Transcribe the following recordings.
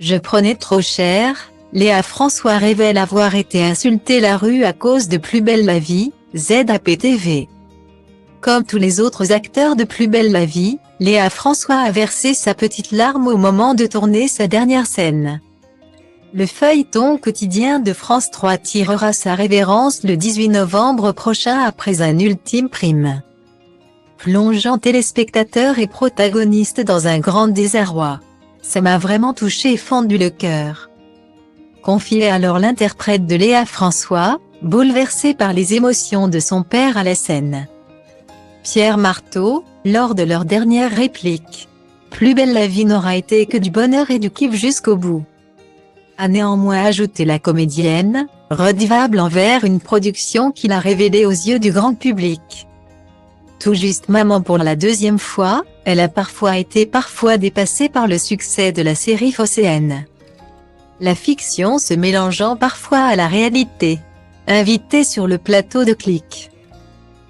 Je prenais trop cher. Léa François révèle avoir été insultée la rue à cause de Plus belle la vie, ZAPTV. Comme tous les autres acteurs de Plus belle la vie, Léa François a versé sa petite larme au moment de tourner sa dernière scène. Le feuilleton quotidien de France 3 tirera sa révérence le 18 novembre prochain après un ultime prime, plongeant téléspectateurs et protagonistes dans un grand désarroi. Ça m'a vraiment touché et fendu le cœur. Confiait alors l'interprète de Léa François, bouleversé par les émotions de son père à la scène. Pierre Marteau, lors de leur dernière réplique. Plus belle la vie n'aura été que du bonheur et du kiff jusqu'au bout. A néanmoins ajouté la comédienne, redevable envers une production qu'il a révélée aux yeux du grand public. Tout juste maman pour la deuxième fois, elle a parfois été dépassée par le succès de la série phocéenne. La fiction se mélangeant parfois à la réalité. Invitée sur le plateau de Click.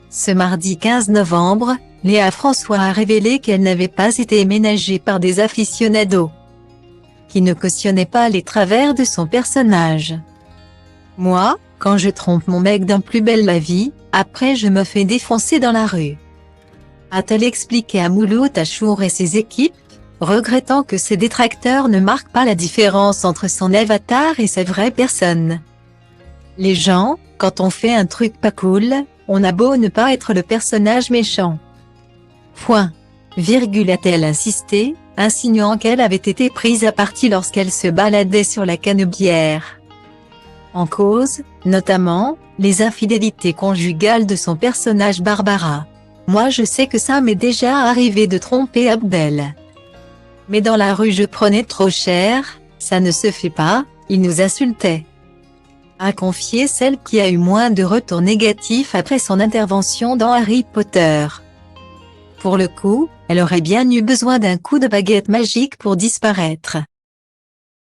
Ce mardi 15 novembre, Léa François a révélé qu'elle n'avait pas été ménagée par des aficionados qui ne cautionnaient pas les travers de son personnage. Moi, quand je trompe mon mec dans Plus belle la vie, après je me fais défoncer dans la rue. A-t-elle expliqué à Mouloud Achour et ses équipes, regrettant que ses détracteurs ne marquent pas la différence entre son avatar et sa vraie personne. Les gens, quand on fait un truc pas cool, on a beau ne pas être le personnage méchant. Point. Virgule a-t-elle insisté, insinuant qu'elle avait été prise à partie lorsqu'elle se baladait sur la canebière. En cause, notamment, les infidélités conjugales de son personnage Barbara. Moi je sais que ça m'est déjà arrivé de tromper Abdel. Mais dans la rue je prenais trop cher, ça ne se fait pas, il nous insultait. A confié celle qui a eu moins de retours négatifs après son intervention dans Harry Potter. Pour le coup, elle aurait bien eu besoin d'un coup de baguette magique pour disparaître.